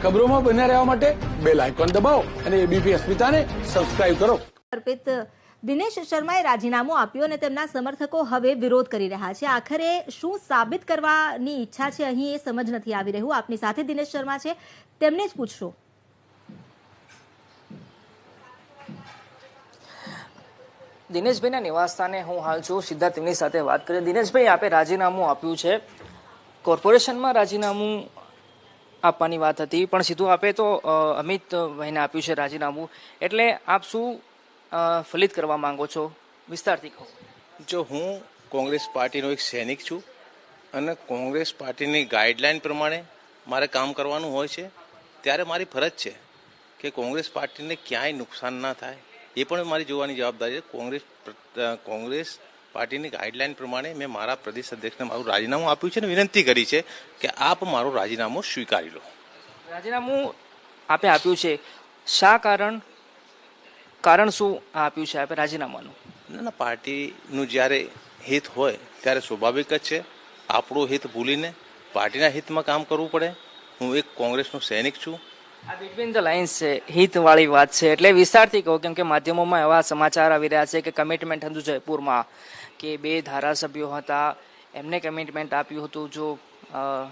ખબરોમાં બન્યા રહેવા માટે બેલ આઇકોન દબાવો અને એબીપી અસ્મિતાને સબસ્ક્રાઇબ કરો. અર્પિત, દિનેશ શર્માએ રાજીનામું આપ્યું અને તેમના સમર્થકો હવે વિરોધ કરી રહ્યા છે. આખરે શું સાબિત કરવાની ઈચ્છા છે અહીં એ સમજ નથી આવી રહ્યું. આપની સાથે દિનેશ શર્મા છે, તેમને જ પૂછશો. દિનેશભાઈના નિવાસસ્થાને હું હાલ છું, સીધા તેમની સાથે વાત કરીએ. દિનેશભાઈ, આપે રાજીનામું આપ્યું છે, કોર્પોરેશનમાં રાજીનામું આપવાની વાત હતી, પણ સીધું આપે તો અમિતભાઈને આપ્યું છે રાજીનામું, એટલે આપ શું ફલિત કરવા માંગો છો, વિસ્તારથી કહો. જો હું કોંગ્રેસ પાર્ટીનો એક સૈનિક છું અને કોંગ્રેસ પાર્ટીની ગાઈડલાઈન પ્રમાણે મારે કામ કરવાનું હોય છે, ત્યારે મારી ફરજ છે કે કોંગ્રેસ પાર્ટીને ક્યાંય નુકસાન ના થાય એ પણ મારી જોવાની જવાબદારી છે. કોંગ્રેસ પાર્ટીની ગાઈડલાઈન પ્રમાણે મેં મારા પ્રદેશ અધ્યક્ષને મારું રાજીનામું આપ્યું છે અને વિનંતી કરી છે કે આપ મારું રાજીનામું સ્વીકારી લો. રાજીનામું આપે આપ્યું છે, શા કારણ શું આપ્યું છે આપે રાજીનામાનું? ના, પાર્ટીનું જ્યારે હિત હોય ત્યારે સ્વાભાવિક જ છે આપણું હિત ભૂલીને પાર્ટીના હિતમાં કામ કરવું પડે. હું એક કોંગ્રેસનો સૈનિક છું. આ બિટવીન ધ લાઇન્સ છે, હિતવાળી વાત છે, એટલે વિસ્તારથી કહો, કેમ કે માધ્યમોમાં એવા સમાચાર આવી રહ્યા છે કે કમિટમેન્ટ હતું જયપુરમાં કે 2 ધારાસભ્યો હતા, એમને કમિટમેન્ટ આપ્યું હતું જો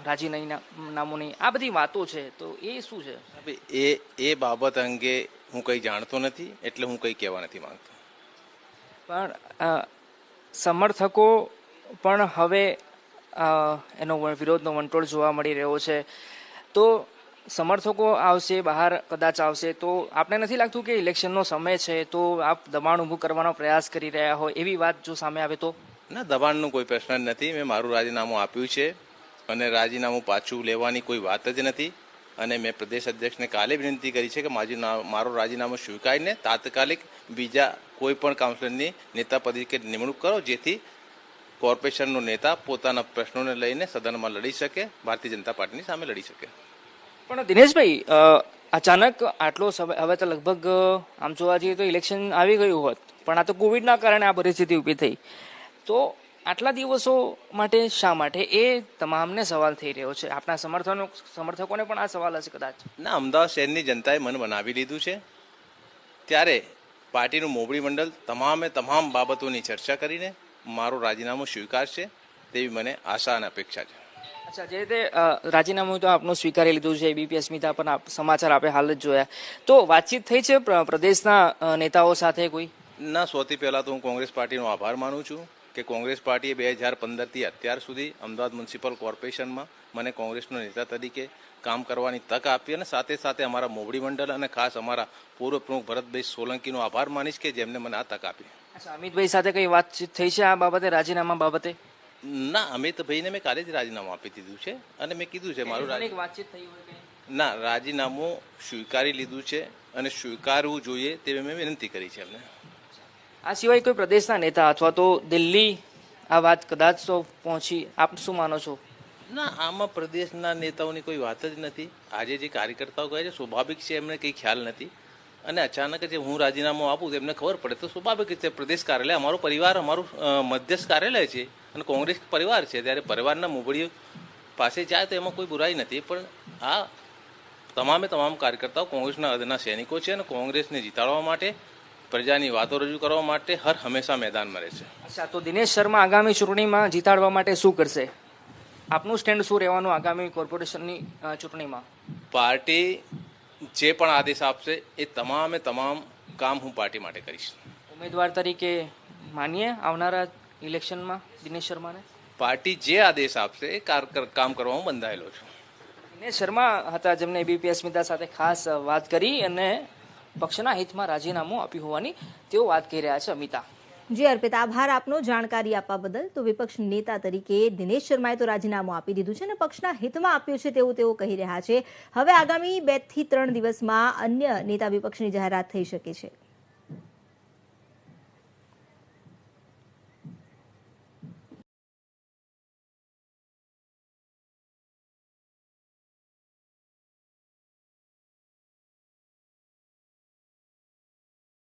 રાજીનામું નહીં, આ બધી વાતો છે, તો એ શું છે? એ બાબત અંગે હું કંઈ જાણતો નથી, એટલે હું કંઈ કહેવા નથી માંગતો. પણ સમર્થકો પણ હવે એનો વિરોધનો વંટોળ જોવા મળી રહ્યો છે, તો સમર્થકો આવશે બહાર, કદાચ આવશે, તો આપણે નથી લાગતું કે ઇલેક્શનનો સમય છે તો આપ દબાણ ઊભું કરવાનો પ્રયાસ કરી રહ્યા હોય, એવી વાત જો સામે આવે તો? ના, દબાણનો કોઈ પ્રશ્ન જ નથી. મેં મારું રાજીનામું આપ્યું છે અને રાજીનામું પાછું લેવાની કોઈ વાત જ નથી. અને મેં પ્રદેશ અધ્યક્ષને કાલે વિનંતી કરી છે કે મારું રાજીનામું સ્વીકારીને તાત્કાલિક બીજા કોઈ પણ કાઉન્સિલરની નેતા તરીકે નિમણૂક કરો, જેથી કોર્પોરેશનનો નેતા પોતાના પ્રશ્નોને લઈને સદનમાં લડી શકે, ભારતીય જનતા પાર્ટીની સામે લડી શકે. પણ દિનેશભાઈ, અચાનક આટલો સમય, હવે તો લગભગ આમ જોવા જઈએ તો ઇલેક્શન આવી ગયું હોત, પણ આ તો કોવિડના કારણે આ પરિસ્થિતિ ઊભી થઈ, તો આટલા દિવસો માટે શા માટે, એ તમામને સવાલ થઈ રહ્યો છે. આપણા સમર્થકોને પણ આ સવાલ હશે કદાચ. ના, અમદાવાદ શહેરની જનતાએ મન બનાવી લીધું છે, ત્યારે પાર્ટીનું મોવડી મંડળ તમામ બાબતોની ચર્ચા કરીને મારું રાજીનામું સ્વીકારશે તેવી મને આશા અને અપેક્ષા છે. અચ્છા, જે રીતે રાજીનામું તો આપનું સ્વીકારી લીધું છે, એબીપી અસ્મિતા પણ સમાચાર આપણે હાલ જ જોયા, તો વાતચીત થઈ છે પ્રદેશના નેતાઓ સાથે કોઈ? ના, સૌથી પહેલાં તો હું કોંગ્રેસ પાર્ટીનો આભાર માનું છું કે કોંગ્રેસ પાર્ટીએ 2015થી અત્યાર સુધી અમદાવાદ મ્યુનિસિપલ કોર્પોરેશનમાં મને કોંગ્રેસનો નેતા તરીકે કામ કરવાની તક આપી, અને સાથે સાથે અમારા મોવડી મંડળ અને ખાસ અમારા પૂર્વ પ્રમુખ ભરતભાઈ સોલંકીનો આભાર માનીશ કે જેમને મને આ તક આપી. અચ્છા, અમિતભાઈ સાથે કઈ વાતચીત થઈ છે આ બાબતે, રાજીનામા બાબતે? ના, અમિતભાઈને મેં કાલે જ રાજીનામું આપી દીધું છે અને મેં કીધું છે મારું વાતચીત થઈ હોય? ના, રાજીનામું સ્વીકારી લીધું છે અને સ્વીકારવું જોઈએ તેવી મેં વિનંતી કરી છે એમને. આ સિવાય કોઈ પ્રદેશના નેતા અથવા તો દિલ્હી આ વાત કદાચ તો પહોંચી, આપ શું માનો છો? ના, આમાં પ્રદેશના નેતાઓની કોઈ વાત જ નથી. આજે જે કાર્યકર્તાઓ કહે છે સ્વાભાવિક છે, એમને કંઈ ખ્યાલ નથી, અને અચાનક જે હું રાજીનામું આપું તો એમને ખબર પડે તો સ્વાભાવિક રીતે પ્રદેશ કાર્યાલય અમારો પરિવાર, અમારું મધ્યસ્થ કાર્યાલય છે અને કોંગ્રેસ પરિવાર છે, ત્યારે પરિવારના મોવડીઓ પાસે જાય તો એમાં કોઈ બુરાઈ નથી. પણ આ તમામ કાર્યકર્તાઓ કોંગ્રેસના અદના સૈનિકો છે અને કોંગ્રેસને જીતાડવા માટે, પ્રજાની વાતો રજૂ કરવા માટે હર હંમેશા મેદાનમાં રહેશે. અચ્છા, તો દિનેશ શર્મા આગામી ચૂંટણીમાં જીતાડવા માટે શું કરશે? આપનું સ્ટેન્ડ શું રહેવાનું આગામી કોર્પોરેશનની ચૂંટણીમાં? પાર્ટી જે પણ આદેશ આપશે એ તમામ કામ હું પાર્ટી માટે કરીશ. ઉમેદવાર તરીકે માનીએ આવનારા ઇલેક્શનમાં દિનેશ શર્માને? પાર્ટી જે આદેશ આપશે એ કામ કરવામાં બંધાયેલો છું. દિનેશ શર્મા હતા જેમને એબીપી અસ્મિતા સાથે ખાસ વાત કરી અને પક્ષના હિતમાં રાજીનામું આપ્યું હોવાની તેઓ વાત કહી રહ્યા છે. અમિતા. જી અર્પિત, આભાર આપનો જાણકારી આપવા બદલ. તો વિપક્ષ નેતા તરીકે દિનેશ શર્માએ તો રાજીનામું આપી દીધું છે અને પક્ષના હિતમાં આપ્યું છે તેવું તેઓ કહી રહ્યા છે. હવે આગામી 2 થી 3 દિવસમાં અન્ય નેતા વિપક્ષની જાહેરાત થઈ શકે છે.